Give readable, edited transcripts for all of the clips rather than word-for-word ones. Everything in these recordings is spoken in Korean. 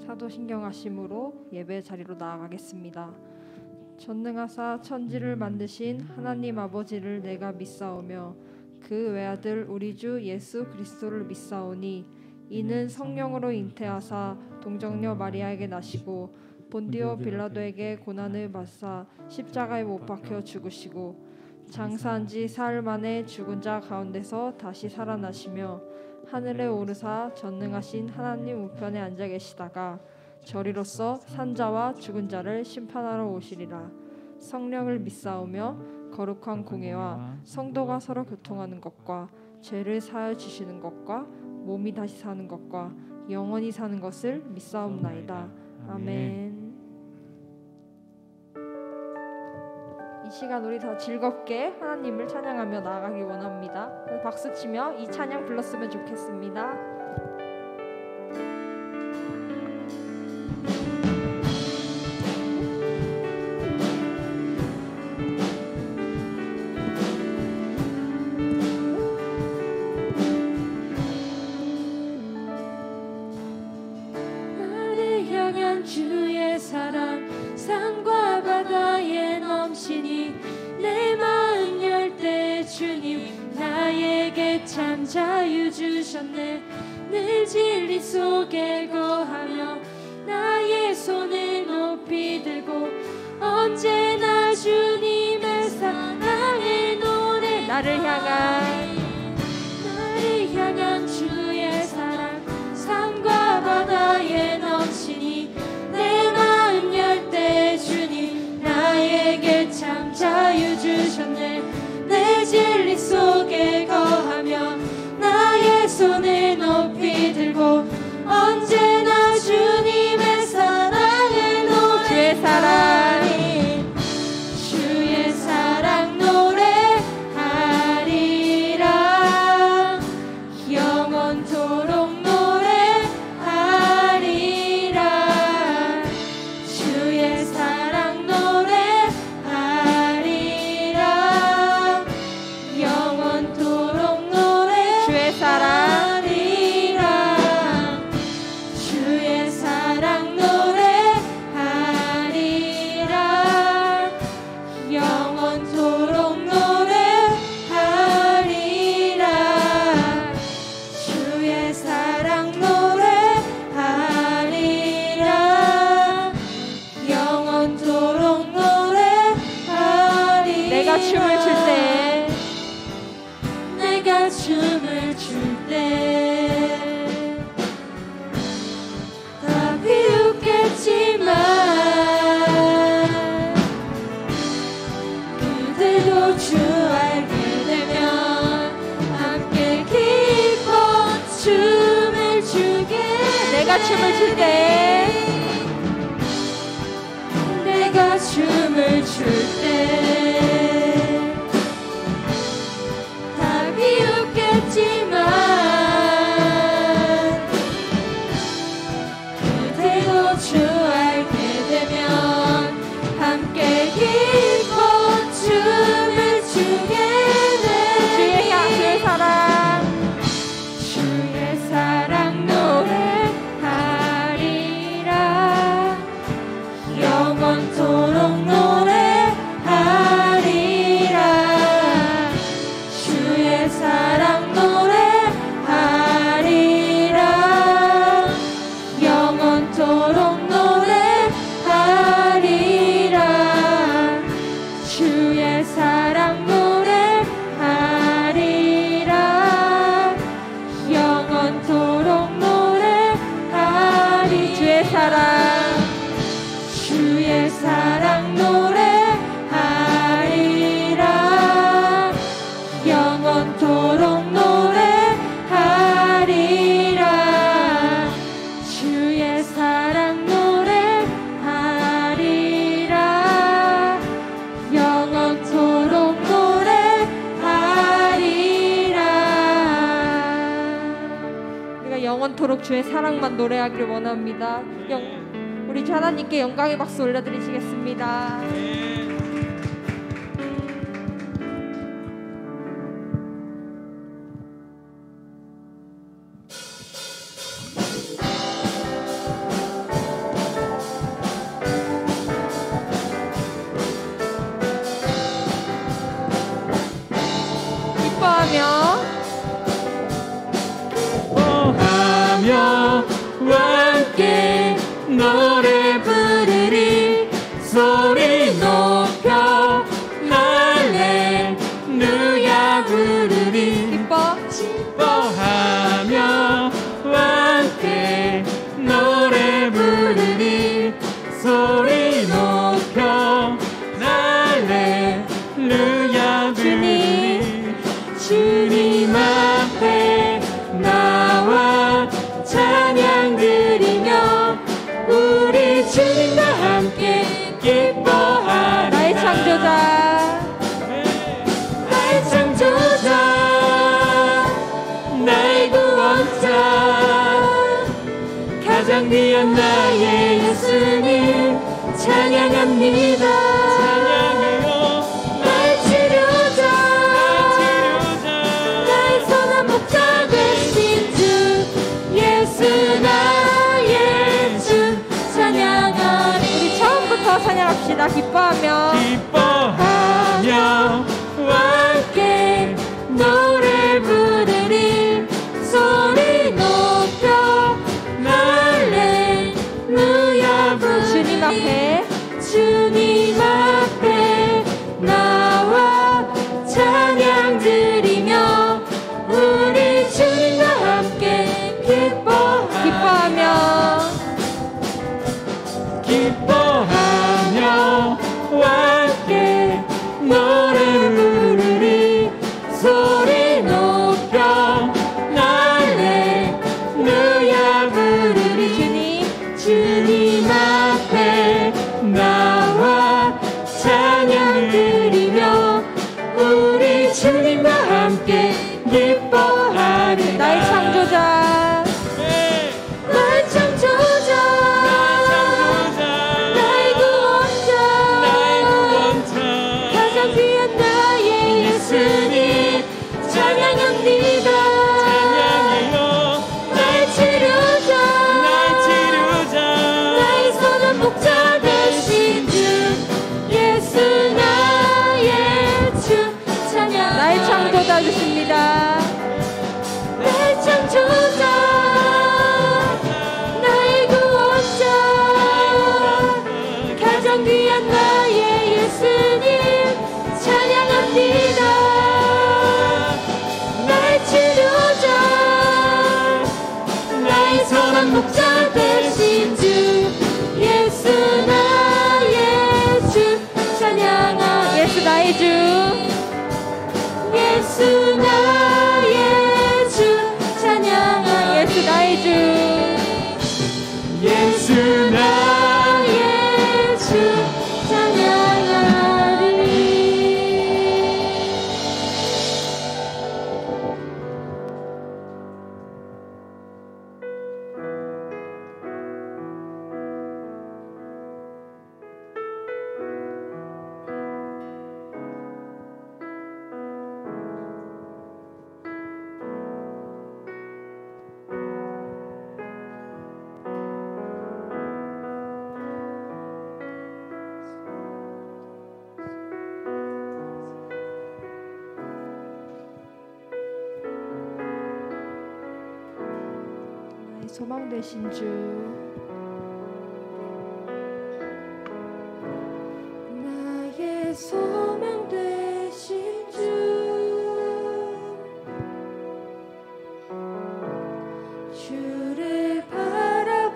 사도신경하심으로 예배 자리로 나아가겠습니다. 전능하사 천지를 만드신 하나님 아버지를 내가 믿사오며 그 외아들 우리 주 예수 그리스도를 믿사오니 이는 성령으로 잉태하사 동정녀 마리아에게 나시고 본디오 빌라도에게 고난을 받사 십자가에 못 박혀 죽으시고 장사한 지 사흘 만에 죽은 자 가운데서 다시 살아나시며 하늘에 오르사 전능하신 하나님 우편에 앉아 계시다가 저리로서 산자와 죽은 자를 심판하러 오시리라. 성령을 믿사오며 거룩한 공예와 성도가 서로 교통하는 것과 죄를 사하여 주시는 것과 몸이 다시 사는 것과 영원히 사는 것을 믿사옵나이다. 아멘. 이 시간 우리 더 즐겁게 하나님을 찬양하며 나아가기 원합니다. 박수치며 이 찬양 불렀으면 좋겠습니다. 나를 향한 주의 사랑 산과 바다에 넘치니 내 마음 열 때 주님 나에게 참 자유 주셨네. 늘 진리 속에 거하며 나의 손을 높이 들고 언제나 주님의 사랑을 노래. 나를 향한 주의 사랑 산과 바다에 넘치니 내 마음 열 때 주님 나에게 참 자유 주셨네. 내 진리 속에 거하며 나의 손을 높이 들고 언제나 주님의 사랑을 노래. 주의 사랑 노래하리라. 영원토록 노래하리라. 주의 사랑 노래하리라. 영원토록 노래하리라. 주의 사랑 주의 사랑 노래하리라. 영원토록 노래하리라. 주의 사랑 노래하리라. 영원토록 노래하리라. 내가 춤을 출 때 내가 춤을 출 때 다 비웃겠지만 그대도 주 알게 되면 함께 기뻐 춤을 추게. 내가 춤을 출 때 내가 춤을 출 때 다 비웃겠지만 그대도 주 알게 되면 함께 기뻐 춤을 추게 돼. 주의 사랑 주의 사랑 노래하리라. 영원토록 노래하리라. 주의 사랑 노래하리라. 영원토록 노래하리라. 주의 사랑 노래하리라. 영원토록 노래하리. 주의 사랑 주의 사랑 노래하리라. 영원토록 노래하리라. 주의 사랑 노래하리라. 영원토록 노래하리라. 우리가 영원토록 주의 사랑만 노래하기를 원합니다. 우리 주 하나님께 영광의 박수 올려드리시겠습니다. 가장 귀한 나의 예수님 찬양합니다. 나의 치료자 나의 선한 목자 되신 주 예수 나의 주 찬양하리. 우리 처음부터 찬양합시다. 기뻐하며 함께 노래 부르리. 소리 높여 할렐루야 부르리. 주님 앞에 나와 찬양 드리며 우리 주님과 함께 기뻐하며 함께 노래 부르리. 소리 높여 할렐루야 부르리. 주님 앞에 나와 찬양 드리며 우리 주님과 함께 기뻐하리. 나의 창조자 나의 창조자 나의 구원자 가장 귀한 나의 예수님 찬양합니다. 나의 치료자 나의 선한 목자 되신 주 예수 나의 주 찬양. 나의 창조자 주십니다. 나의 창조자 나의 구원자 가장 귀한 나의 예수님 찬양합니다. 나의 치료자 나의 선한 목자 되신 주 예수 나의 주 찬양하. 예수 나의 주 예수 나의 주 찬양하. 예수 나의 주 예수 나의 주 찬양하리. 나의 소망 되신 주 나의 소망 되신 주 주를 바라봅니다.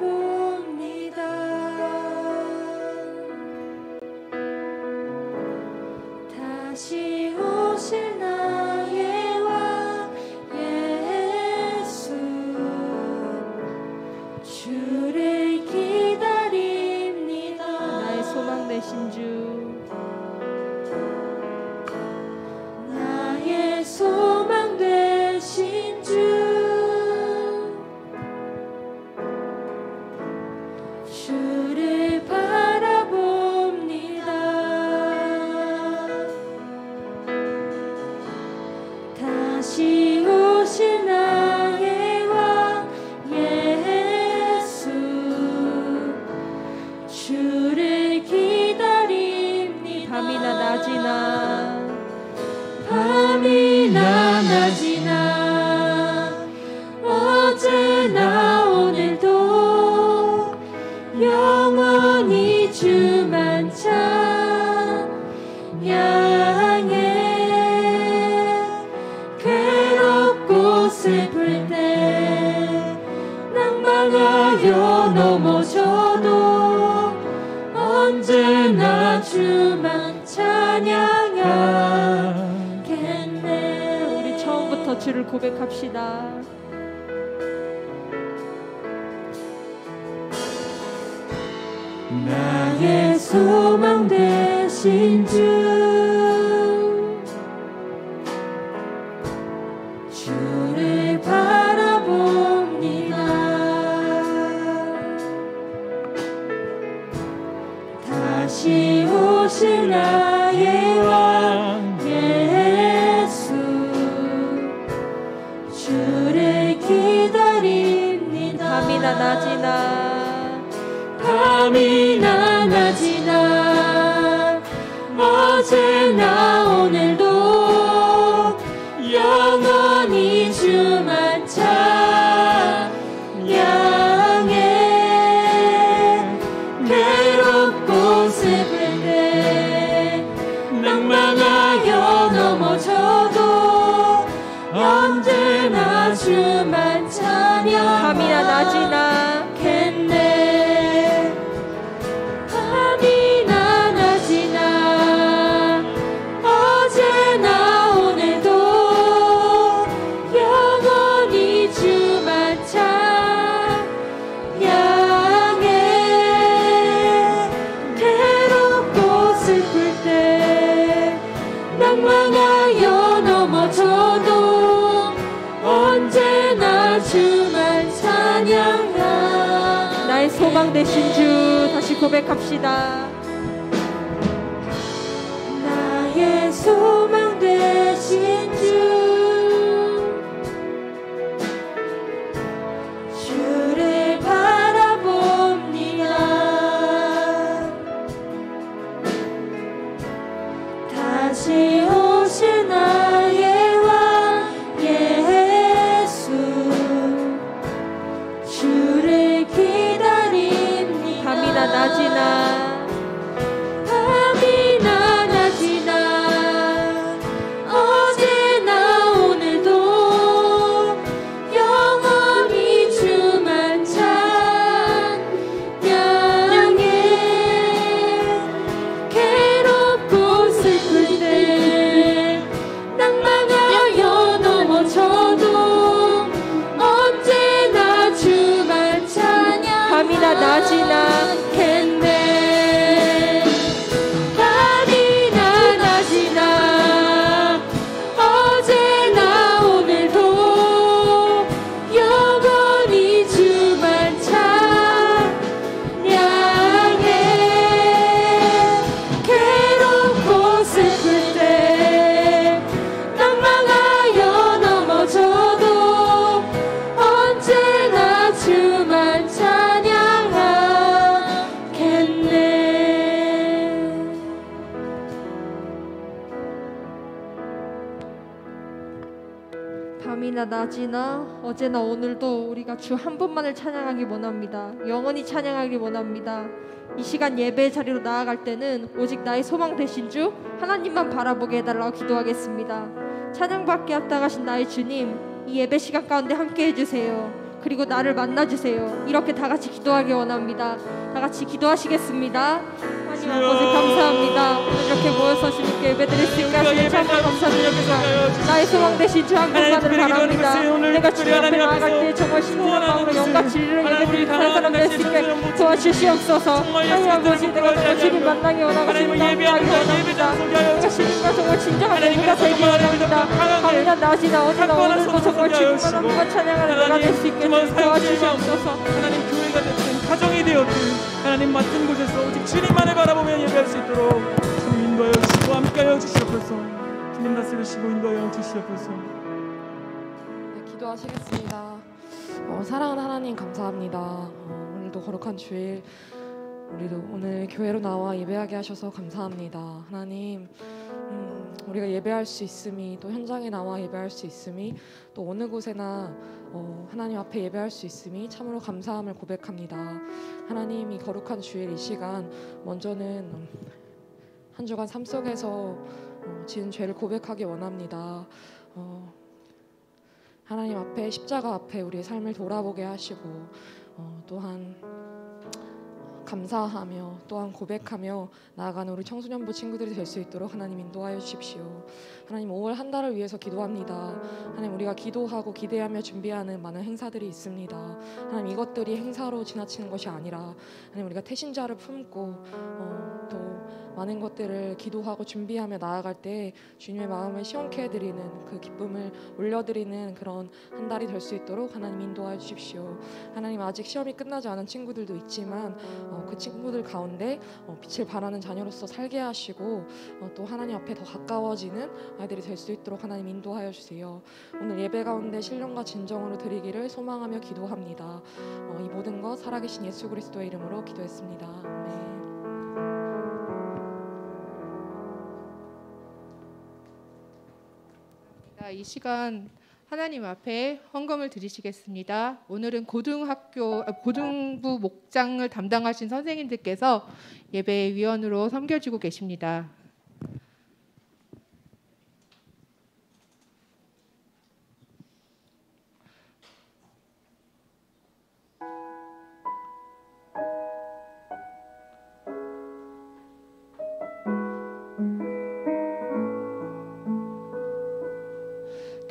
다시 오실 나의 왕 예수 주를 기다립니다. 나의 소망 되신 주 나의 소망 되신 주 주를 바라봅니다. 다시 오실 나의 왕 예수 주를 기다립니다. 밤이나 낮이나 밤이나 낮이나 어제나 오늘도 영원히 주만 찬양해. 괴롭고 슬플 때 낭망하여 넘어져도 언제나 주만 찬양하겠네. 우리 처음부터 주를 고백합시다. 나의 소망 되신 주 주를 바라봅니다. 다시 오실 나의 왕 예수 주를 기다립니다. 밤이나 낮이나 밤이나 낮이나 어제나 오늘도 영원히 주만 찬양해. 괴롭고 슬플 때 낭만하여 넘어져도 언제나 주만 찬양. 밤이나 낮이나 겠네. 밤이나 낮이나 어제나 오늘도 영원히 주만 찬양해. 괴롭고 슬플 때 낭만하여 넘어져도 언제나 주만 찬양하. 나의 소망 되신 주 다시 고백합시다. 나의 소망 되신 주 주를 바라봅니다. 다시 오실 나의 왕 예수 주를 기다립니다. 밤이나 낮이나 밤이나 낮이나 어제나 오늘도 영원히 주만 찬양해. 괴롭고 슬플 때 낭만하여 넘어져도 언제나 주만 찬양. 밤이나 낮이나 겠네. 밤이나 낮이나 어제나 오늘도 영원히 주만 찬양해. 괴롭고 슬플 때 낭만하여 넘어져도 언제나 주만 찬양하겠네. 밤이나 낮이나 어제나 오늘도 우리가 주 한 분만을 찬양하기 원합니다. 영원히 찬양하기 원합니다. 이 시간 예배의 자리로 나아갈 때는 오직 나의 소망 되신 주 하나님만 바라보게 해달라고 기도하겠습니다. 찬양받게 합당하신 나의 주님, 이 예배 시간 가운데 함께 해주세요. 그리고 나를 만나주세요. 이렇게 다 같이 기도하기 원합니다. 다 같이 기도하시겠습니다. 하나님 아버지 감사합니다. 오늘 이렇게 모여서 주님께 예배드릴 수 있게 하시니 참으로 감사드립니다. 나의 소망 되신 주 한 분만을 바랍니다. 내가 주님 앞에 나아갈 때 정말 신중한 마음으로 영과 진리를 예배드리는 사람 될 수 있게 도와주시옵소서. 하나님 아버지, 내가 정말 주님 만나기 원하고 주님 만나기 원합니다. 내가 주님과 정말 진정한 예배가 되기 원합니다. 밤이나 낮이나 어디나 오늘도 정말 주님만 한 분만 찬양하는 내가 될 수 있게 도와주시옵소서. 하나님 교회가 됐든 가정이 되었든 하나님 맡은 곳에서 오직 주님만을 바라보며 예배할 수 있도록 주님 인도하여 주시고 함께하여 주시옵소서. 주님 다스리시고 인도하여 주시옵소서. 네, 기도하시겠습니다. 사랑하는 하나님 감사합니다. 오늘도 거룩한 주일 우리도 오늘 교회로 나와 예배하게 하셔서 감사합니다. 하나님, 우리가 예배할 수 있음이, 또 현장에 나와 예배할 수 있음이, 또 어느 곳에나 하나님 앞에 예배할 수 있음이 참으로 감사함을 고백합니다. 하나님, 이 거룩한 주일 이 시간 먼저는 한 주간 삶 속에서 지은 죄를 고백하기 원합니다. 하나님 앞에, 십자가 앞에 우리의 삶을 돌아보게 하시고 또한 감사하며 또한 고백하며 나아가는 우리 청소년부 친구들이 될 수 있도록 하나님 인도하여 주십시오. 하나님, 5월 한 달을 위해서 기도합니다. 하나님, 우리가 기도하고 기대하며 준비하는 많은 행사들이 있습니다. 하나님, 이것들이 행사로 지나치는 것이 아니라 하나님, 우리가 태신자를 품고 또 많은 것들을 기도하고 준비하며 나아갈 때 주님의 마음을 시원케 해드리는 그 기쁨을 올려드리는 그런 한 달이 될 수 있도록 하나님 인도하여 주십시오. 하나님, 아직 시험이 끝나지 않은 친구들도 있지만 그 친구들 가운데 빛을 발하는 자녀로서 살게 하시고 또 하나님 앞에 더 가까워지는 아이들이 될 수 있도록 하나님 인도하여 주세요. 오늘 예배 가운데 신령과 진정으로 드리기를 소망하며 기도합니다. 이 모든 것 살아계신 예수 그리스도의 이름으로 기도했습니다. 아멘. 이 시간 하나님 앞에 헌금을 드리시겠습니다. 오늘은 고등부 목장을 담당하신 선생님들께서 예배 위원으로 섬겨주고 계십니다.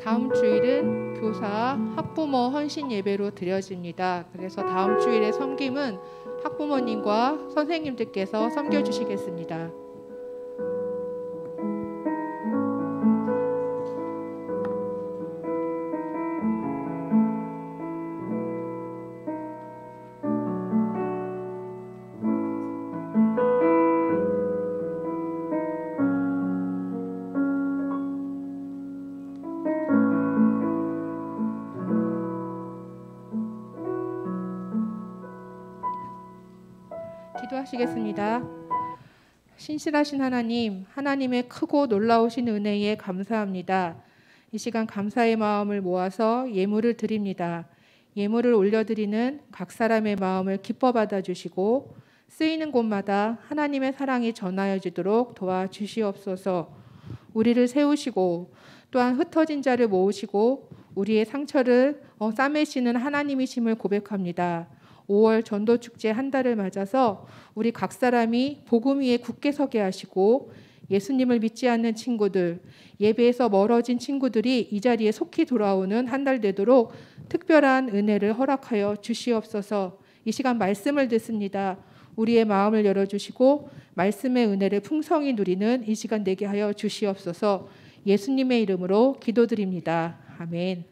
다음 주일은 교사, 학부모 헌신 예배로 드려집니다. 그래서 다음 주일의 섬김은 학부모님과 선생님들께서 섬겨주시겠습니다. 기도하시겠습니다. 신실하신 하나님, 하나님의 크고 놀라우신 은혜에 감사합니다. 이 시간 감사의 마음을 모아서 예물을 드립니다. 예물을 올려드리는 각 사람의 마음을 기뻐 받아주시고 쓰이는 곳마다 하나님의 사랑이 전하여지도록 도와주시옵소서. 우리를 세우시고 또한 흩어진 자를 모으시고 우리의 상처를 싸매시는 하나님이심을 고백합니다. 5월 전도축제 한 달을 맞아서 우리 각 사람이 복음 위에 굳게 서게 하시고 예수님을 믿지 않는 친구들, 예배에서 멀어진 친구들이 이 자리에 속히 돌아오는 한 달 되도록 특별한 은혜를 허락하여 주시옵소서. 이 시간 말씀을 듣습니다. 우리의 마음을 열어주시고 말씀의 은혜를 풍성히 누리는 이 시간 되게 하여 주시옵소서. 예수님의 이름으로 기도드립니다. 아멘.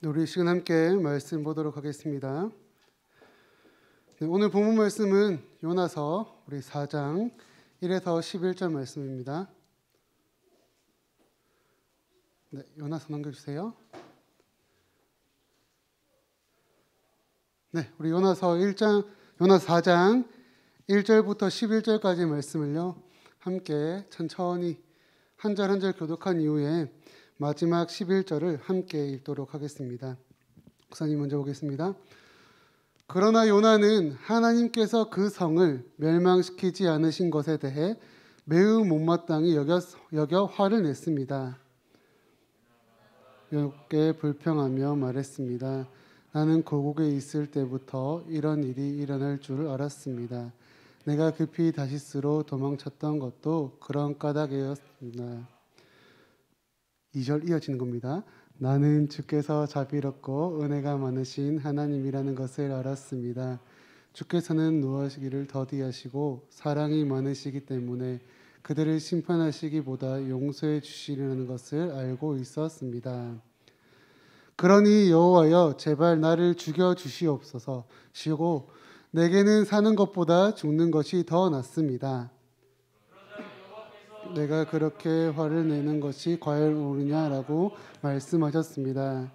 우리 시간 함께 말씀 보도록 하겠습니다. 네, 오늘 본문 말씀은 요나서 우리 4장 1에서 11절 말씀입니다. 네, 요나서 넘겨주세요. 네, 우리 요나서 4장 1절부터 11절까지 말씀을요 함께 천천히 한 절 한 절 교독한 이후에 마지막 11절을 함께 읽도록 하겠습니다. 목사님 먼저 보겠습니다. 그러나 요나는 하나님께서 그 성을 멸망시키지 않으신 것에 대해 매우 못마땅히 여겨 화를 냈습니다. 여호와께 불평하며 말했습니다. 나는 고국에 있을 때부터 이런 일이 일어날 줄 알았습니다. 내가 급히 다시스로 도망쳤던 것도 그런 까닭이었습니다. 2절 이어지는 겁니다. 나는 주께서 자비롭고 은혜가 많으신 하나님이라는 것을 알았습니다. 주께서는 노하시기를 더디하시고 사랑이 많으시기 때문에 그들을 심판하시기보다 용서해 주시려는 것을 알고 있었습니다. 그러니 여호와여 제발 나를 죽여 주시옵소서. 쉬고 내게는 사는 것보다 죽는 것이 더 낫습니다. 내가 그렇게 화를 내는 것이 과연 옳으냐라고 말씀하셨습니다.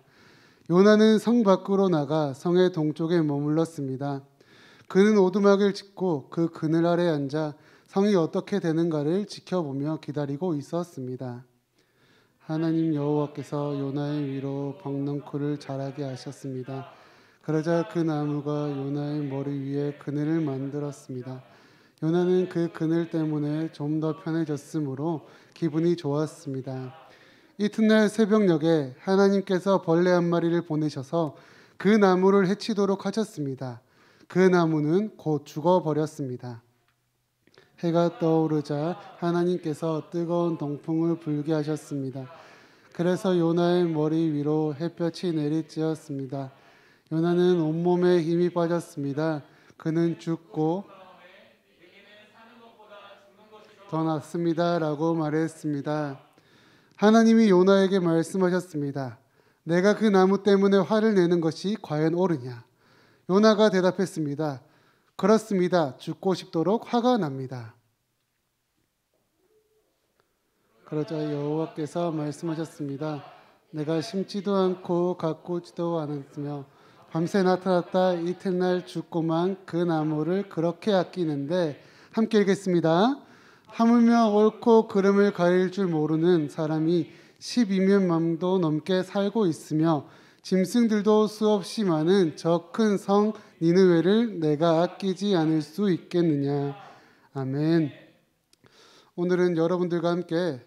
요나는 성 밖으로 나가 성의 동쪽에 머물렀습니다. 그는 오두막을 짓고 그 그늘 아래 앉아 성이 어떻게 되는가를 지켜보며 기다리고 있었습니다. 하나님 여호와께서 요나의 위로 벙넝쿨을 자라게 하셨습니다. 그러자 그 나무가 요나의 머리 위에 그늘을 만들었습니다. 요나는 그 그늘 때문에 좀 더 편해졌으므로 기분이 좋았습니다. 이튿날 새벽녘에 하나님께서 벌레 한 마리를 보내셔서 그 나무를 해치도록 하셨습니다. 그 나무는 곧 죽어버렸습니다. 해가 떠오르자 하나님께서 뜨거운 동풍을 불게 하셨습니다. 그래서 요나의 머리 위로 햇볕이 내리쬐었습니다. 요나는 온몸에 힘이 빠졌습니다. 그는 죽고 더 낫습니다 라고 말했습니다. 하나님이 요나에게 말씀하셨습니다. 내가 그 나무 때문에 화를 내는 것이 과연 옳으냐? 요나가 대답했습니다. 그렇습니다. 죽고 싶도록 화가 납니다. 그러자 여호와께서 말씀하셨습니다. 내가 심지도 않고 가꾸지도 않았으며 밤새 나타났다 이튿날 죽고만 그 나무를 그렇게 아끼는데, 함께 읽겠습니다. 하물며 옳고 그름을 가릴 줄 모르는 사람이 12만 명도 넘게 살고 있으며 짐승들도 수없이 많은 저 큰 성 니느웨를 내가 아끼지 않을 수 있겠느냐. 아멘. 오늘은 여러분들과 함께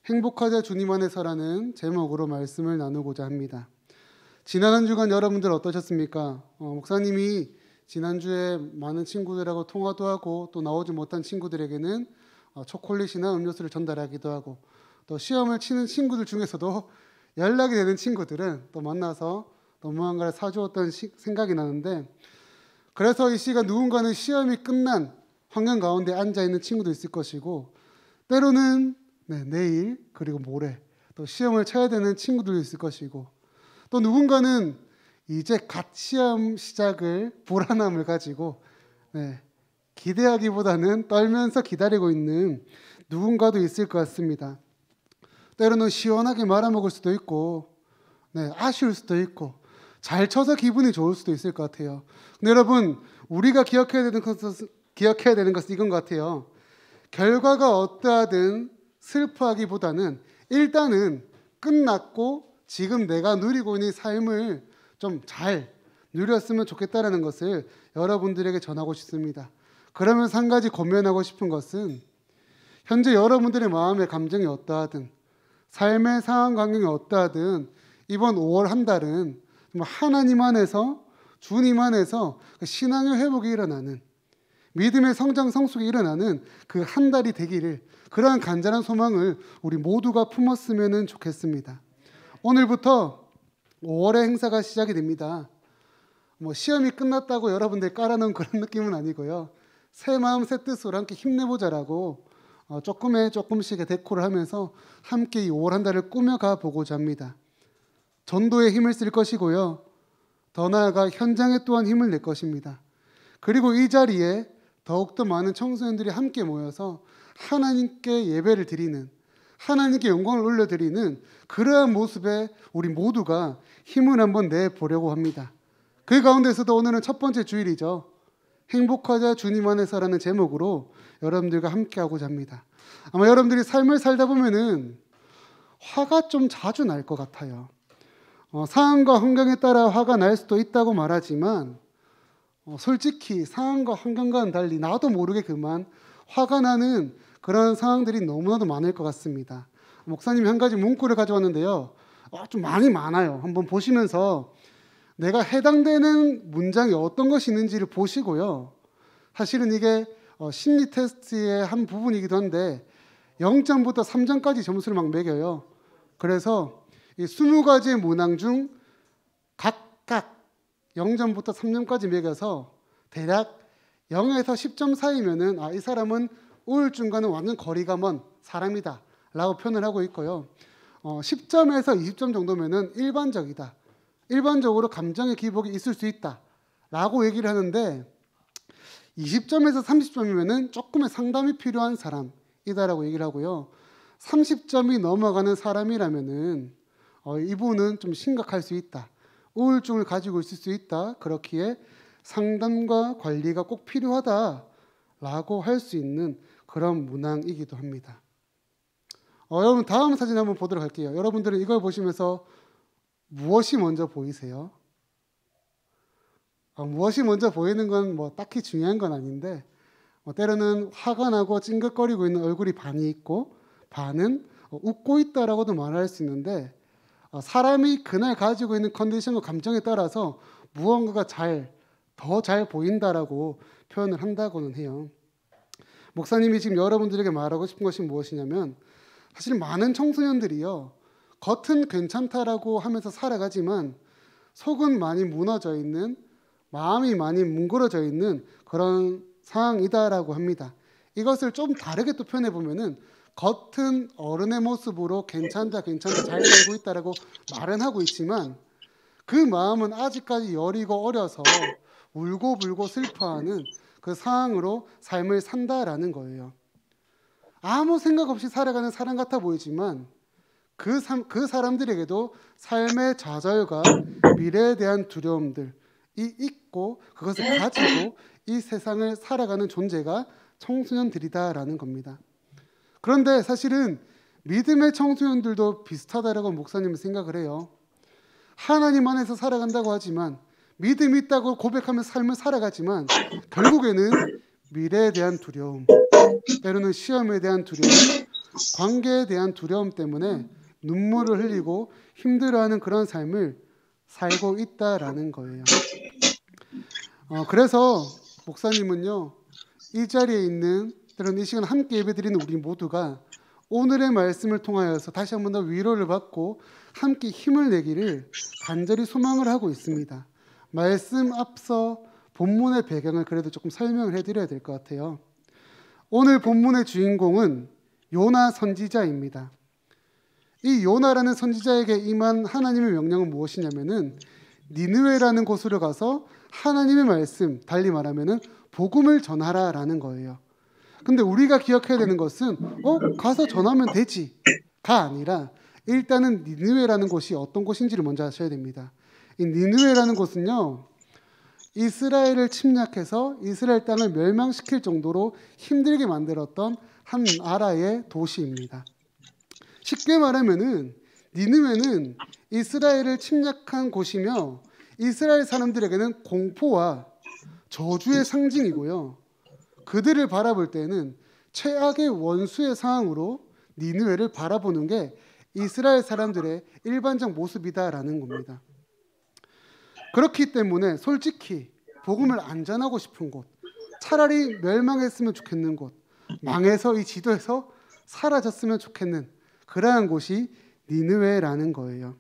행복하자 주님 안에서라는 제목으로 말씀을 나누고자 합니다. 지난 한 주간 여러분들 어떠셨습니까? 목사님이 지난주에 많은 친구들하고 통화도 하고 또 나오지 못한 친구들에게는 초콜릿이나 음료수를 전달하기도 하고, 또 시험을 치는 친구들 중에서도 연락이 되는 친구들은 또 만나서 또 무언가를 사주었던 생각이 나는데, 그래서 이 시간 누군가는 시험이 끝난 환경 가운데 앉아있는 친구도 있을 것이고, 때로는 내일 그리고 모레 또 시험을 쳐야 되는 친구들도 있을 것이고, 또 누군가는 이제 갓 시험 시작을 불안함을 가지고 기대하기보다는 떨면서 기다리고 있는 누군가도 있을 것 같습니다. 때로는 시원하게 말아먹을 수도 있고 아쉬울 수도 있고 잘 쳐서 기분이 좋을 수도 있을 것 같아요. 근데 여러분, 우리가 기억해야 되는 것은 이건 것 같아요. 결과가 어떠하든 슬퍼하기보다는 일단은 끝났고 지금 내가 누리고 있는 삶을 좀 잘 누렸으면 좋겠다라는 것을 여러분들에게 전하고 싶습니다. 그러면서 한 가지 고민하고 싶은 것은, 현재 여러분들의 마음의 감정이 어떠하든 삶의 상황 환경이 어떠하든 이번 5월 한 달은 하나님 안에서, 주님 안에서 신앙의 회복이 일어나는, 믿음의 성장 성숙이 일어나는 그 한 달이 되기를, 그러한 간절한 소망을 우리 모두가 품었으면 좋겠습니다. 오늘부터 5월의 행사가 시작이 됩니다. 시험이 끝났다고 여러분들 깔아놓은 그런 느낌은 아니고요. 새 마음 새 뜻으로 함께 힘내보자라고 조금씩의 데코를 하면서 함께 이 5월 한 달을 꾸며가 보고자 합니다. 전도에 힘을 쓸 것이고요. 더 나아가 현장에 또한 힘을 낼 것입니다. 그리고 이 자리에 더욱더 많은 청소년들이 함께 모여서 하나님께 예배를 드리는, 하나님께 영광을 올려드리는 그러한 모습에 우리 모두가 힘을 한번 내보려고 합니다. 그 가운데서도 오늘은 첫 번째 주일이죠. 행복하자 주님 안에서라는 제목으로 여러분들과 함께하고자 합니다. 아마 여러분들이 삶을 살다 보면은 화가 좀 자주 날 것 같아요. 상황과 환경에 따라 화가 날 수도 있다고 말하지만 솔직히 상황과 환경과는 달리 나도 모르게 그만 화가 나는 그런 상황들이 너무나도 많을 것 같습니다. 목사님이 한 가지 문구를 가져왔는데요. 좀 많아요. 한번 보시면서 내가 해당되는 문장이 어떤 것이 있는지를 보시고요. 사실은 이게 심리 테스트의 한 부분이기도 한데 0점부터 3점까지 점수를 막 매겨요. 그래서 이 20가지의 문항 중 각각 0점부터 3점까지 매겨서 대략 0에서 10점 사이면은 이 사람은 우울증과는 완전 거리가 먼 사람이다 라고 표현을 하고 있고요. 10점에서 20점 정도면은 일반적이다, 일반적으로 감정의 기복이 있을 수 있다 라고 얘기를 하는데, 20점에서 30점이면은 조금의 상담이 필요한 사람이다라고 얘기를 하고요. 30점이 넘어가는 사람이라면은 이분은 좀 심각할 수 있다, 우울증을 가지고 있을 수 있다, 그렇기에 상담과 관리가 꼭 필요하다라고 할 수 있는 그런 문항이기도 합니다. 여러분, 다음 사진 한번 보도록 할게요. 여러분들은 이걸 보시면서 무엇이 먼저 보이세요? 무엇이 먼저 보이는 건 딱히 중요한 건 아닌데, 때로는 화가 나고 찡긋거리고 있는 얼굴이 반이 있고 반은 웃고 있다라고도 말할 수 있는데, 사람이 그날 가지고 있는 컨디션과 감정에 따라서 무언가가 더 잘 보인다라고 표현을 한다고는 해요. 목사님이 지금 여러분들에게 말하고 싶은 것이 무엇이냐면, 사실 많은 청소년들이요, 겉은 괜찮다라고 하면서 살아가지만 속은 많이 무너져 있는, 마음이 많이 뭉그러져 있는 그런 상황이다라고 합니다. 이것을 좀 다르게 또 표현해 보면은, 겉은 어른의 모습으로 괜찮다 잘 살고 있다라고 말은 하고 있지만 그 마음은 아직까지 여리고 어려서 울고불고 슬퍼하는 그 상황으로 삶을 산다라는 거예요. 아무 생각 없이 살아가는 사람 같아 보이지만 그 사람들에게도 삶의 좌절과 미래에 대한 두려움들이 있고 그것을 가지고 이 세상을 살아가는 존재가 청소년들이다라는 겁니다. 그런데 사실은 믿음의 청소년들도 비슷하다라고 목사님은 생각을 해요. 하나님 안에서 살아간다고 하지만 믿음이 있다고 고백하며 삶을 살아가지만 결국에는 미래에 대한 두려움, 때로는 시험에 대한 두려움, 관계에 대한 두려움 때문에 눈물을 흘리고 힘들어하는 그런 삶을 살고 있다라는 거예요. 그래서 목사님은요, 이 자리에 있는 때로는 이 시간 함께 예배드리는 우리 모두가 오늘의 말씀을 통하여서 다시 한 번 더 위로를 받고 함께 힘을 내기를 간절히 소망을 하고 있습니다. 말씀 앞서 본문의 배경을 그래도 조금 설명을 해드려야 될 것 같아요. 오늘 본문의 주인공은 요나 선지자입니다. 이 요나라는 선지자에게 임한 하나님의 명령은 무엇이냐면은 니느웨라는 곳으로 가서 하나님의 말씀, 달리 말하면은 복음을 전하라라는 거예요. 근데 우리가 기억해야 되는 것은 가서 전하면 되지가 아니라 일단은 니느웨라는 곳이 어떤 곳인지를 먼저 아셔야 됩니다. 이 니느웨라는 곳은요, 이스라엘을 침략해서 이스라엘 땅을 멸망시킬 정도로 힘들게 만들었던 한 나라의 도시입니다. 쉽게 말하면은 니느웨는 이스라엘을 침략한 곳이며 이스라엘 사람들에게는 공포와 저주의 상징이고요. 그들을 바라볼 때는 최악의 원수의 상황으로 니느웨를 바라보는 게 이스라엘 사람들의 일반적 모습이다라는 겁니다. 그렇기 때문에 솔직히 복음을 안 전하고 싶은 곳, 차라리 멸망했으면 좋겠는 곳, 망해서 이 지도에서 사라졌으면 좋겠는 그러한 곳이 니느웨라는 거예요.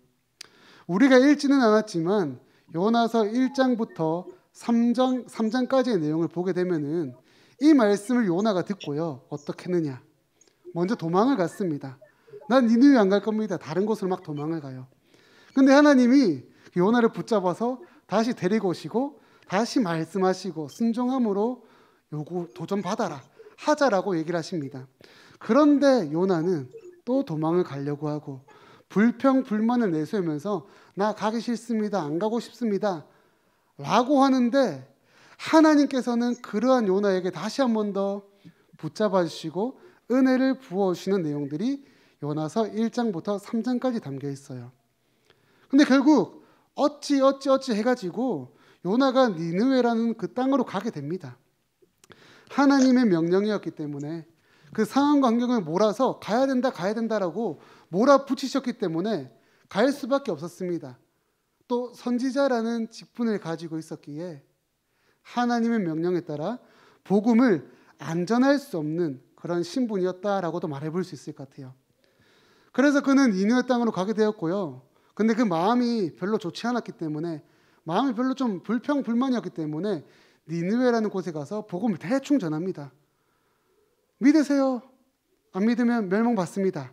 우리가 읽지는 않았지만 요나서 1장부터 3장까지의 내용을 보게 되면은 이 말씀을 요나가 듣고요, 어떻게 했느냐? 먼저 도망을 갔습니다. 난 니느웨 안 갈 겁니다. 다른 곳으로 막 도망을 가요. 근데 하나님이 요나를 붙잡아서 다시 데리고 오시고 다시 말씀하시고 순종함으로 도전 받아라, 하자라고 얘기를 하십니다. 그런데 요나는 또 도망을 가려고 하고 불평불만을 내세우면서 나 가기 싫습니다, 안 가고 싶습니다 라고 하는데 하나님께서는 그러한 요나에게 다시 한 번 더 붙잡아 주시고 은혜를 부어주시는 내용들이 요나서 1장부터 3장까지 담겨 있어요. 근데 결국 어찌 해가지고 요나가 니느웨라는 그 땅으로 가게 됩니다. 하나님의 명령이었기 때문에 그 상황과 환경을 몰아서 가야 된다라고 몰아붙이셨기 때문에 갈 수밖에 없었습니다. 또 선지자라는 직분을 가지고 있었기에 하나님의 명령에 따라 복음을 안 전할 수 없는 그런 신분이었다라고도 말해볼 수 있을 것 같아요. 그래서 그는 니느웨 땅으로 가게 되었고요. 근데 그 마음이 별로 좋지 않았기 때문에, 마음이 별로 좀 불평불만이었기 때문에 니느웨라는 곳에 가서 복음을 대충 전합니다. 믿으세요. 안 믿으면 멸망받습니다.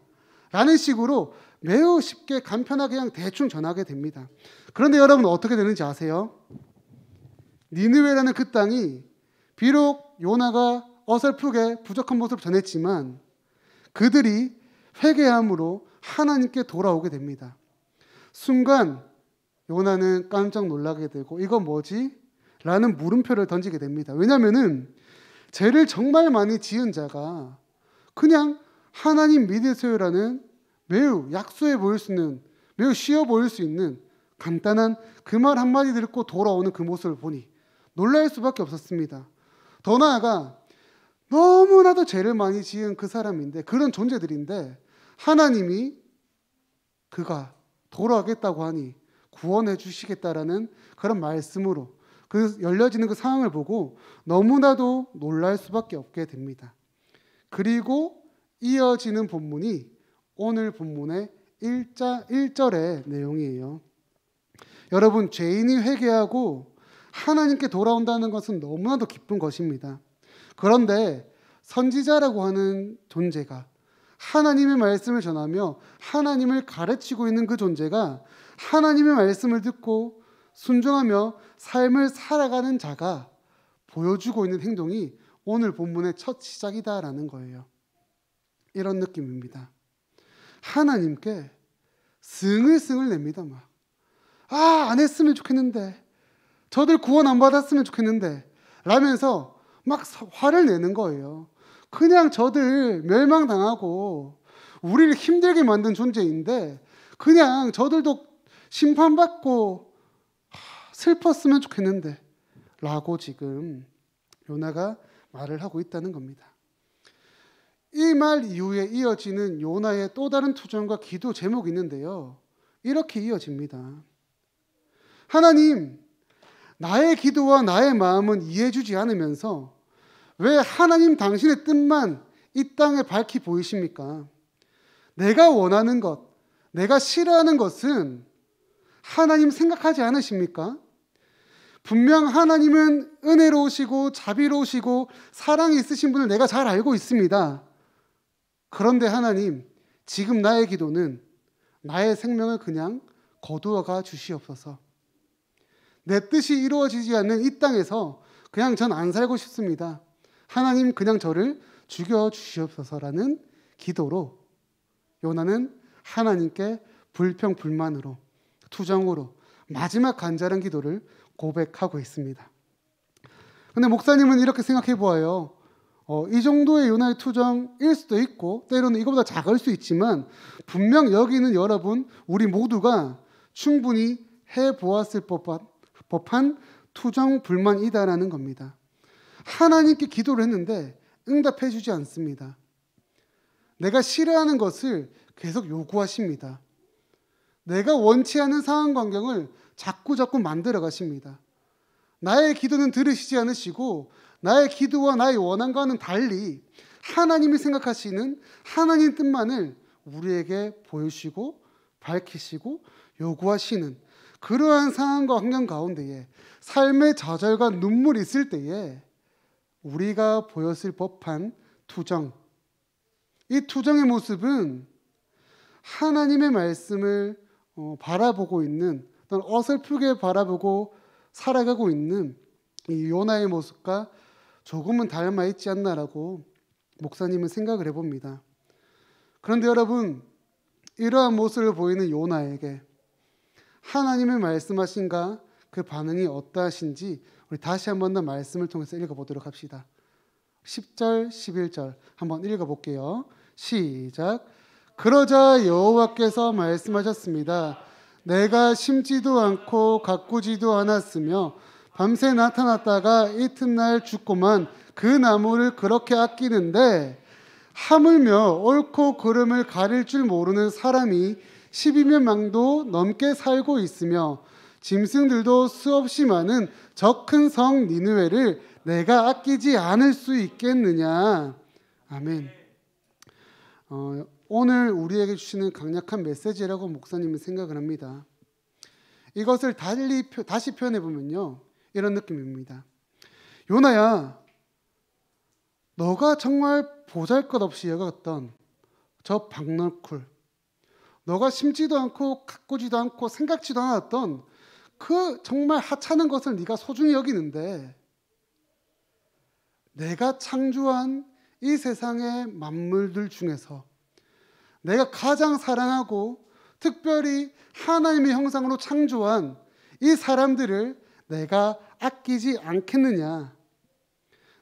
라는 식으로 매우 쉽게 간편하게 그냥 대충 전하게 됩니다. 그런데 여러분 어떻게 되는지 아세요? 니느웨라는 그 땅이 비록 요나가 어설프게 부족한 모습을 전했지만 그들이 회개함으로 하나님께 돌아오게 됩니다. 순간 요나는 깜짝 놀라게 되고 이거 뭐지? 라는 물음표를 던지게 됩니다. 왜냐하면 죄를 정말 많이 지은 자가 그냥 하나님 믿으세요라는 매우 약소해 보일 수 있는, 매우 쉬워 보일 수 있는 간단한 그 말 한마디 듣고 돌아오는 그 모습을 보니 놀랄 수밖에 없었습니다. 더 나아가 너무나도 죄를 많이 지은 그 사람인데, 그런 존재들인데 하나님이 그가 돌아가겠다고 하니 구원해 주시겠다라는 그런 말씀으로 그 열려지는 그 상황을 보고 너무나도 놀랄 수밖에 없게 됩니다. 그리고 이어지는 본문이 오늘 본문의 1절의 내용이에요. 여러분, 죄인이 회개하고 하나님께 돌아온다는 것은 너무나도 기쁜 것입니다. 그런데 선지자라고 하는 존재가 하나님의 말씀을 전하며 하나님을 가르치고 있는 그 존재가 하나님의 말씀을 듣고 순종하며 삶을 살아가는 자가 보여주고 있는 행동이 오늘 본문의 첫 시작이다라는 거예요. 이런 느낌입니다. 하나님께 승을 냅니다. 안 했으면 좋겠는데, 저들 구원 안 받았으면 좋겠는데 라면서 막 화를 내는 거예요. 그냥 저들 멸망당하고 우리를 힘들게 만든 존재인데 그냥 저들도 심판받고 슬펐으면 좋겠는데 라고 지금 요나가 말을 하고 있다는 겁니다. 이 말 이후에 이어지는 요나의 또 다른 투정과 기도 제목이 있는데요. 이렇게 이어집니다. 하나님, 나의 기도와 나의 마음은 이해해주지 않으면서 왜 하나님 당신의 뜻만 이 땅에 밝히 보이십니까? 내가 원하는 것, 내가 싫어하는 것은 하나님 생각하지 않으십니까? 분명 하나님은 은혜로우시고 자비로우시고 사랑이 있으신 분을 내가 잘 알고 있습니다. 그런데 하나님, 지금 나의 기도는 나의 생명을 그냥 거두어가 주시옵소서. 내 뜻이 이루어지지 않는 이 땅에서 그냥 전 안 살고 싶습니다. 하나님, 그냥 저를 죽여 주시옵소서라는 기도로 요나는 하나님께 불평불만으로 투정으로 마지막 간절한 기도를 고백하고 있습니다. 근데 목사님은 이렇게 생각해 보아요. 이 정도의 요나의 투정일 수도 있고 때로는 이거보다 작을 수 있지만 분명 여기는 여러분 우리 모두가 충분히 해보았을 법한 투정불만이다라는 겁니다. 하나님께 기도를 했는데 응답해 주지 않습니다. 내가 싫어하는 것을 계속 요구하십니다. 내가 원치 않는 상황 환경을 자꾸 만들어 가십니다. 나의 기도는 들으시지 않으시고 나의 기도와 나의 원함과는 달리 하나님이 생각하시는 하나님 뜻만을 우리에게 보여주시고 밝히시고 요구하시는 그러한 상황과 환경 가운데에 삶의 좌절과 눈물이 있을 때에 우리가 보였을 법한 투정, 이 투정의 모습은 하나님의 말씀을 바라보고 있는 또는 어설프게 바라보고 살아가고 있는 이 요나의 모습과 조금은 닮아 있지 않나라고 목사님은 생각을 해봅니다. 그런데 여러분, 이러한 모습을 보이는 요나에게 하나님의 말씀하신가 그 반응이 어떠하신지 우리 다시 한 번 더 말씀을 통해서 읽어보도록 합시다. 10절, 11절 한번 읽어볼게요. 시작. 그러자 여호와께서 말씀하셨습니다. 내가 심지도 않고 가꾸지도 않았으며 밤새 나타났다가 이튿날 죽고만 그 나무를 그렇게 아끼는데 하물며 옳고 그름을 가릴 줄 모르는 사람이 12만 명도 넘게 살고 있으며 짐승들도 수없이 많은 저 큰 성 니느웨를 내가 아끼지 않을 수 있겠느냐. 아멘. 오늘 우리에게 주시는 강력한 메시지라고 목사님은 생각을 합니다. 이것을 다시 표현해 보면요, 이런 느낌입니다. 요나야, 너가 정말 보잘것없이 여겼던 저 박너쿨, 너가 심지도 않고 가꾸지도 않고 생각지도 않았던 그 정말 하찮은 것을 네가 소중히 여기는데 내가 창조한 이 세상의 만물들 중에서 내가 가장 사랑하고 특별히 하나님의 형상으로 창조한 이 사람들을 내가 아끼지 않겠느냐.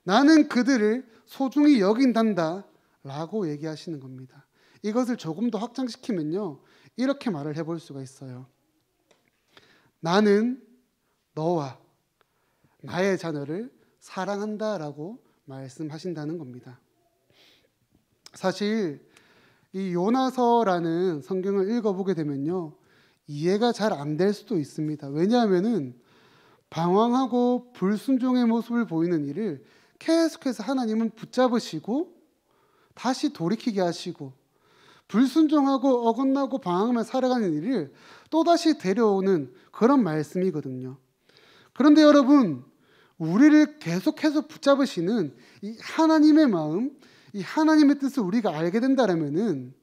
나는 그들을 소중히 여긴단다 라고 얘기하시는 겁니다. 이것을 조금 더 확장시키면요, 이렇게 말을 해볼 수가 있어요. 나는 너와 나의 자녀를 사랑한다라고 말씀하신다는 겁니다. 사실 이 요나서라는 성경을 읽어보게 되면요, 이해가 잘 안 될 수도 있습니다. 왜냐하면은 방황하고 불순종의 모습을 보이는 일을 계속해서 하나님은 붙잡으시고 다시 돌이키게 하시고 불순종하고 어긋나고 방황하며 살아가는 일을 또다시 데려오는 그런 말씀이거든요. 그런데 여러분, 우리를 계속해서 붙잡으시는 이 하나님의 마음, 이 하나님의 뜻을 우리가 알게 된다라면은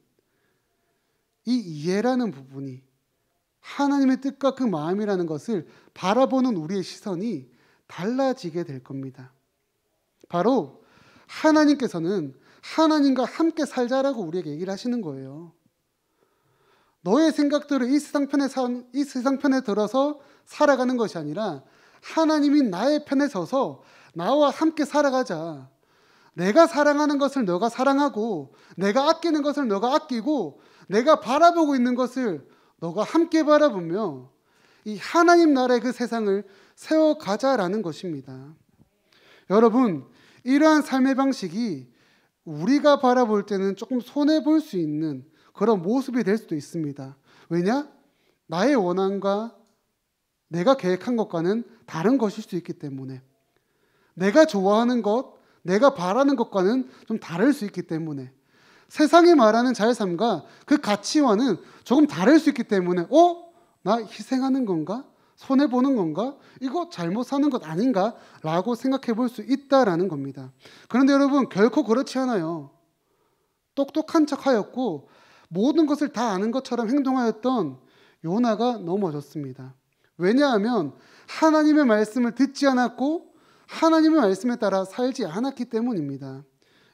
이 이해라는 부분이 하나님의 뜻과 그 마음이라는 것을 바라보는 우리의 시선이 달라지게 될 겁니다. 바로 하나님께서는 하나님과 함께 살자라고 우리에게 얘기를 하시는 거예요. 너의 생각대로 이 세상편에 들어서 살아가는 것이 아니라 하나님이 나의 편에 서서 나와 함께 살아가자. 내가 사랑하는 것을 너가 사랑하고 내가 아끼는 것을 너가 아끼고 내가 바라보고 있는 것을 너가 함께 바라보며 이 하나님 나라의 그 세상을 세워가자라는 것입니다. 여러분, 이러한 삶의 방식이 우리가 바라볼 때는 조금 손해볼 수 있는 그런 모습이 될 수도 있습니다. 왜냐? 나의 원함과 내가 계획한 것과는 다른 것일 수 있기 때문에, 내가 좋아하는 것, 내가 바라는 것과는 좀 다를 수 있기 때문에, 세상이 말하는 잘 삶과 그 가치와는 조금 다를 수 있기 때문에 나 희생하는 건가? 손해보는 건가? 이거 잘못 사는 것 아닌가? 라고 생각해 볼 수 있다라는 겁니다. 그런데 여러분, 결코 그렇지 않아요. 똑똑한 척하였고 모든 것을 다 아는 것처럼 행동하였던 요나가 넘어졌습니다. 왜냐하면 하나님의 말씀을 듣지 않았고 하나님의 말씀에 따라 살지 않았기 때문입니다.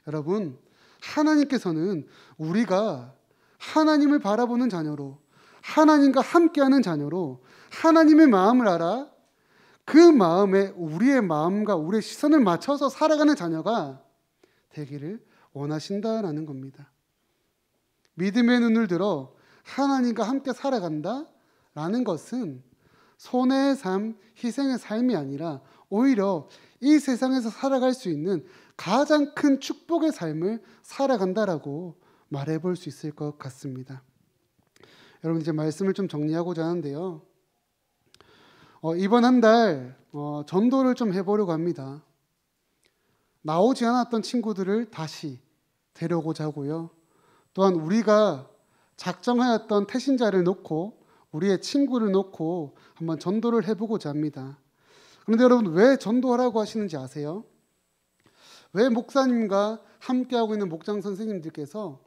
여러분, 하나님께서는 우리가 하나님을 바라보는 자녀로, 하나님과 함께하는 자녀로 하나님의 마음을 알아 그 마음에 우리의 마음과 우리의 시선을 맞춰서 살아가는 자녀가 되기를 원하신다라는 겁니다. 믿음의 눈을 들어 하나님과 함께 살아간다라는 것은 손해의 삶, 희생의 삶이 아니라 오히려 이 세상에서 살아갈 수 있는 가장 큰 축복의 삶을 살아간다라고 말해볼 수 있을 것 같습니다. 여러분, 이제 말씀을 좀 정리하고자 하는데요. 이번 한 달 전도를 좀 해보려고 합니다. 나오지 않았던 친구들을 다시 데려오고자 하고요. 또한 우리가 작정하였던 태신자를 놓고 우리의 친구를 놓고 한번 전도를 해보고자 합니다. 그런데 여러분, 왜 전도하라고 하시는지 아세요? 왜 목사님과 함께하고 있는 목장 선생님들께서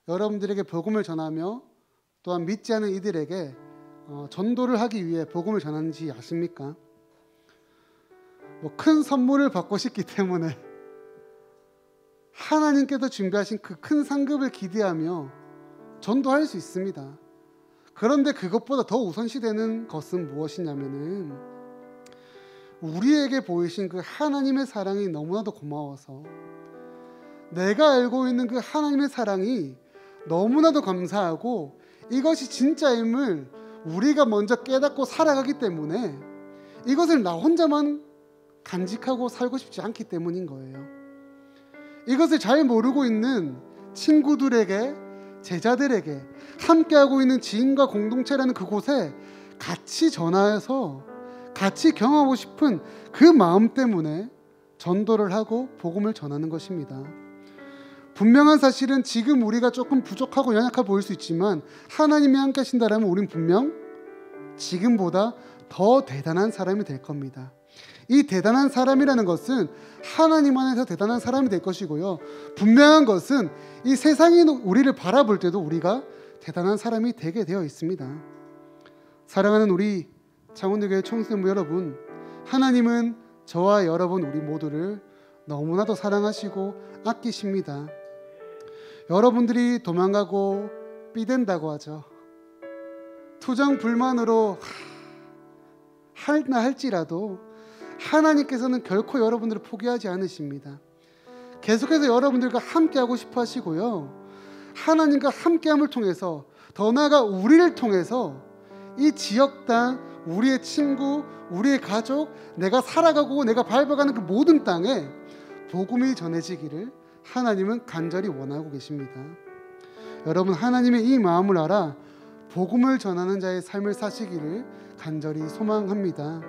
여러분들에게 복음을 전하며 또한 믿지 않은 이들에게 전도를 하기 위해 복음을 전하는지 아십니까? 큰 선물을 받고 싶기 때문에 하나님께서 준비하신 그 큰 상급을 기대하며 전도할 수 있습니다. 그런데 그것보다 더 우선시되는 것은 무엇이냐면은 우리에게 보이신 그 하나님의 사랑이 너무나도 고마워서, 내가 알고 있는 그 하나님의 사랑이 너무나도 감사하고 이것이 진짜임을 우리가 먼저 깨닫고 살아가기 때문에 이것을 나 혼자만 간직하고 살고 싶지 않기 때문인 거예요. 이것을 잘 모르고 있는 친구들에게, 제자들에게, 함께하고 있는 지인과 공동체라는 그곳에 같이 전화해서 같이 경험하고 싶은 그 마음 때문에 전도를 하고 복음을 전하는 것입니다. 분명한 사실은 지금 우리가 조금 부족하고 연약해 보일 수 있지만 하나님이 함께 하신다면 우린 분명 지금보다 더 대단한 사람이 될 겁니다. 이 대단한 사람이라는 것은 하나님 안에서 대단한 사람이 될 것이고요. 분명한 것은 이 세상이 우리를 바라볼 때도 우리가 대단한 사람이 되게 되어 있습니다. 사랑하는 우리 창원대교회 총생부 여러분, 하나님은 저와 여러분 우리 모두를 너무나도 사랑하시고 아끼십니다. 여러분들이 도망가고 삐댄다고 하죠. 투정불만으로 할지라도 하나님께서는 결코 여러분들을 포기하지 않으십니다. 계속해서 여러분들과 함께하고 싶어 하시고요. 하나님과 함께함을 통해서, 더 나아가 우리를 통해서 이 지역당, 우리의 친구, 우리의 가족, 내가 살아가고 내가 밟아가는 그 모든 땅에 복음이 전해지기를 하나님은 간절히 원하고 계십니다. 여러분, 하나님의 이 마음을 알아 복음을 전하는 자의 삶을 사시기를 간절히 소망합니다.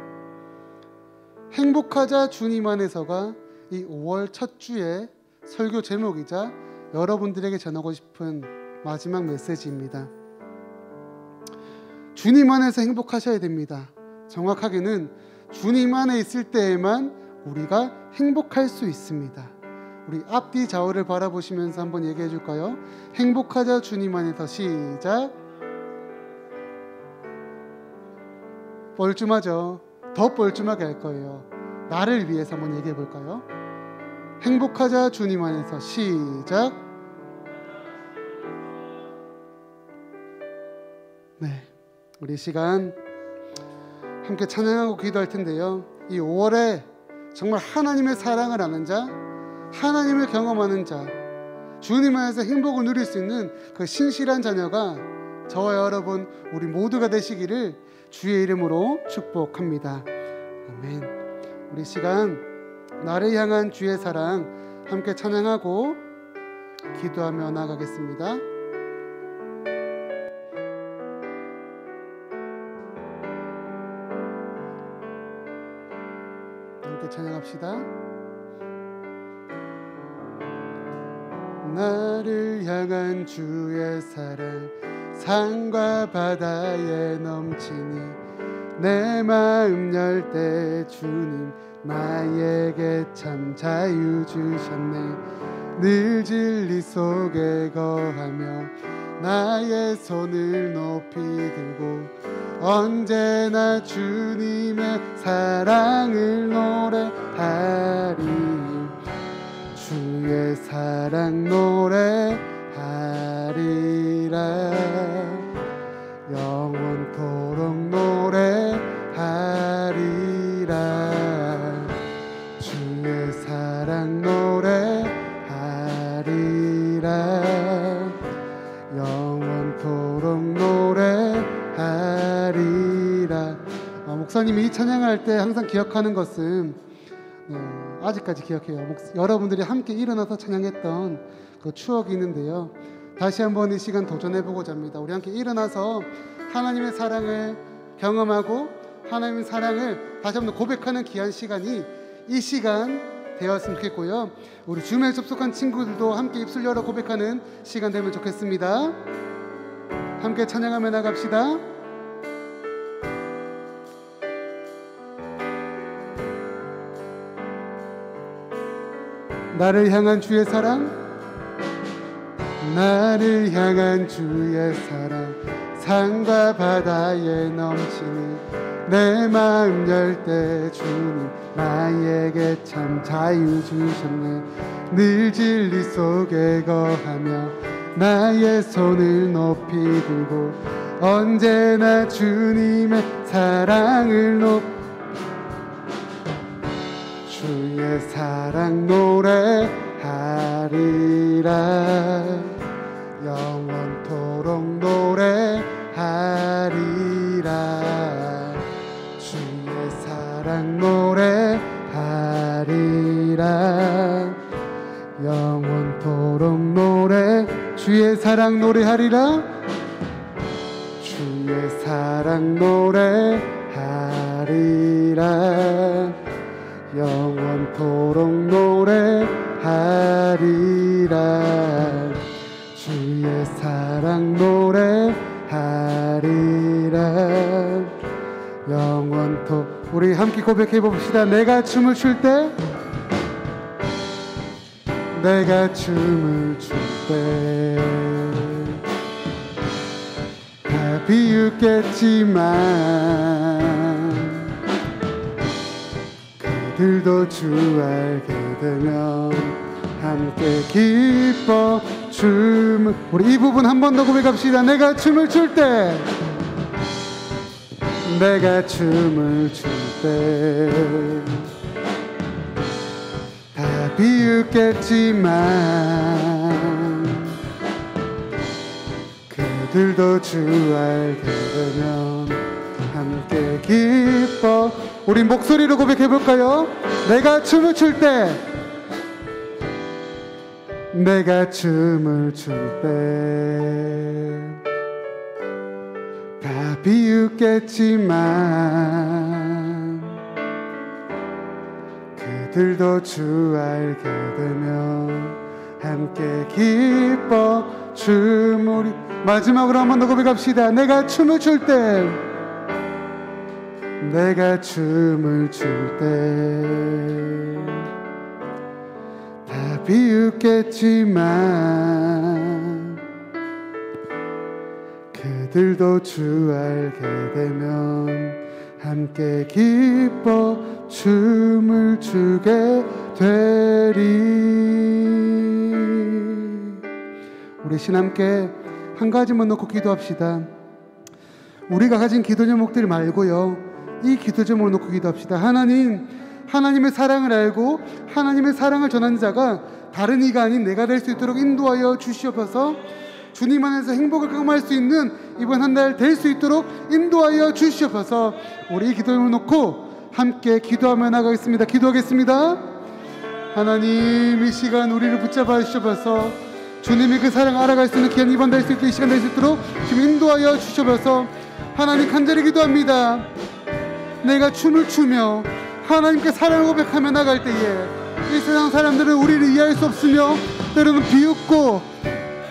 행복하자 주님 안에서가 이 5월 첫 주의 설교 제목이자 여러분들에게 전하고 싶은 마지막 메시지입니다. 주님 안에서 행복하셔야 됩니다. 정확하게는 주님 안에 있을 때에만 우리가 행복할 수 있습니다. 우리 앞뒤 좌우를 바라보시면서 한번 얘기해 줄까요? 행복하자 주님 안에서. 시작. 뻘쭘하죠. 더 뻘쭘하게 할 거예요. 나를 위해서 한번 얘기해 볼까요? 행복하자 주님 안에서. 시작. 네, 우리 시간 함께 찬양하고 기도할 텐데요, 이 5월에 정말 하나님의 사랑을 아는 자, 하나님을 경험하는 자, 주님 안에서 행복을 누릴 수 있는 그 신실한 자녀가 저와 여러분 우리 모두가 되시기를 주의 이름으로 축복합니다. 아멘. 우리 시간 나를 향한 주의 사랑 함께 찬양하고 기도하며 나가겠습니다. 함께 찬양합시다. 나를 향한 주의 사랑 산과 바다에 넘치니 내 마음 열 때 주님 나에게 참 자유 주셨네. 늘 진리 속에 거하며 나의 손을 높이 들고 언제나 주님의 사랑을 노래하리. 주의 사랑 노래하리라. 영원토록 노래하리라. 주의 사랑 노래하리라. 영원토록 노래하리라. 목사님이 이 찬양할 때 항상 기억하는 것은 아직까지 기억해요. 여러분들이 함께 일어나서 찬양했던 그 추억이 있는데요, 다시 한번 이 시간 도전해보고자 합니다. 우리 함께 일어나서 하나님의 사랑을 경험하고 하나님의 사랑을 다시 한번 고백하는 귀한 시간이 이 시간 되었으면 좋겠고요, 우리 줌에 접속한 친구들도 함께 입술 열어 고백하는 시간 되면 좋겠습니다. 함께 찬양하며 나갑시다. 나를 향한 주의 사랑, 나를 향한 주의 사랑 산과 바다에 넘치니 내 마음 열 때 주님 나에게 참 자유 주셨네. 늘 진리 속에 거하며 나의 손을 높이 들고 언제나 주님의 사랑을 주의 사랑 노래하리라. 영원토록 노래하리라. 주의 사랑 노래하리라. 영원토록 노래. 주의 사랑 노래하리라. 주의 사랑 노래하리라. 영원토록 노래하리라. 주의 사랑 노래하리라. 영원토록. 우리 함께 고백해 봅시다. 내가 춤을 출 때, 내가 춤을 출 때 다 비웃겠지만 그들도 주 알게 되면 함께 기뻐 춤을. 우리 이 부분 한 번 더 고백합시다. 내가 춤을 출 때, 내가 춤을 출 때 다 비웃겠지만 그들도 주 알게 되면 함께 기뻐. 우리 목소리로 고백해볼까요? 내가 춤을 출 때, 내가 춤을 출 때 다 비웃겠지만 그들도 주 알게 되면 함께 기뻐 춤. 우리 마지막으로 한 번 더 고백합시다. 내가 춤을 출 때, 내가 춤을 출 때 다 비웃겠지만 그들도 주 알게 되면 함께 기뻐 춤을 추게 되리. 우리 신함께 한 가지만 놓고 기도합시다. 우리가 가진 기도 제목들 말고요, 이 기도 제목을 놓고 기도합시다. 하나님, 하나님의 사랑을 알고 하나님의 사랑을 전하는 자가 다른 이가 아닌 내가 될 수 있도록 인도하여 주시옵소서. 주님 안에서 행복을 경험할 수 있는 이번 한 달 될 수 있도록 인도하여 주시옵소서. 우리 이 기도를 놓고 함께 기도하며 나가겠습니다. 기도하겠습니다. 하나님, 이 시간 우리를 붙잡아 주시옵소서. 주님의 그 사랑 알아갈 수 있는 귀한 이번 될 수 있도록 이 시간 될 수 있도록 주님 인도하여 주시옵소서. 하나님, 간절히 기도합니다. 내가 춤을 추며 하나님께 사랑을 고백하며 나갈 때에 이 세상 사람들은 우리를 이해할 수 없으며 때로는 비웃고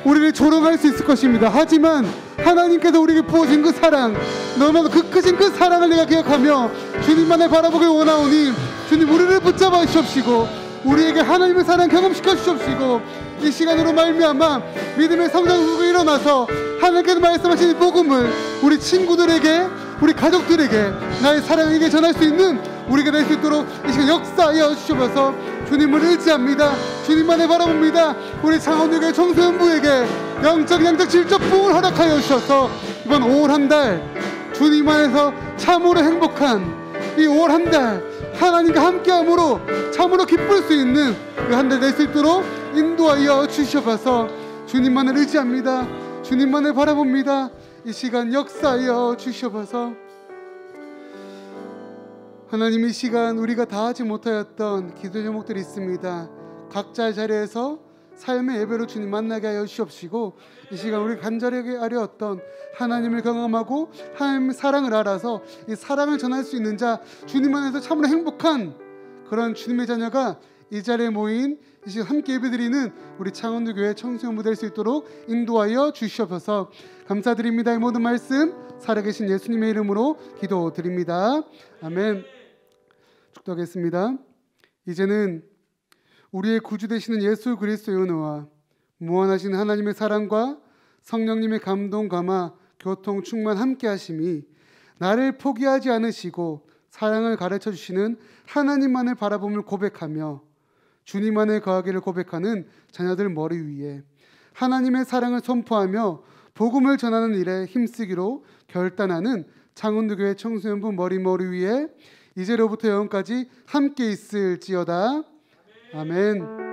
우리를 조롱할 수 있을 것입니다. 하지만 하나님께서 우리에게 부어진 그 사랑, 너무나도 그 크신 그 사랑을 내가 기억하며 주님만을 바라보길 원하오니 주님, 우리를 붙잡아 주시옵시고 우리에게 하나님의 사랑 경험시켜 주시옵시고 이 시간으로 말미암아 믿음의 성장 속에 일어나서 하나님께서 말씀하신 이 복음을 우리 친구들에게, 우리 가족들에게, 나의 사랑에게 전할 수 있는 우리가 될 수 있도록 이 시간 역사하여 주시옵소서. 주님을 의지합니다. 주님만을 바라봅니다. 우리 창원교회 청소년부에게 영적 질적 부흥을 허락하여 주셔서 이번 5월 한 달 주님 안에서 참으로 행복한 이 5월 한 달 하나님과 함께함으로 참으로 기쁠 수 있는 그 한 달 될 수 있도록 인도하여 주시옵소서. 주님만을 의지합니다. 주님만을 바라봅니다. 이 시간 역사하여 주시옵소서. 하나님, 이 시간 우리가 다 하지 못하였던 기도 제목들이 있습니다. 각자의 자리에서 삶의 예배로 주님 만나게 하여 주시옵시고 이 시간 우리 간절하게 하려었던 하나님을 경험하고 하나님의 사랑을 알아서 이 사랑을 전할 수 있는 자, 주님 안에서 참으로 행복한 그런 주님의 자녀가 이 자리에 모인 이 시간 함께 예배드리는 우리 창원교회 청소년부 될 수 있도록 인도하여 주시옵소서. 감사드립니다. 이 모든 말씀 살아계신 예수님의 이름으로 기도드립니다. 아멘. 축도하겠습니다. 이제는 우리의 구주 되시는 예수 그리스도의 은혜와 무한하신 하나님의 사랑과 성령님의 감동, 감화, 교통, 충만 함께 하심이 나를 포기하지 않으시고 사랑을 가르쳐 주시는 하나님만을 바라봄을 고백하며 주님 안에 거하기를 고백하는 자녀들 머리 위에 하나님의 사랑을 선포하며 복음을 전하는 일에 힘쓰기로 결단하는 창원교회 청소년부 머리 위에 이제로부터 영원까지 함께 있을지어다. 아멘.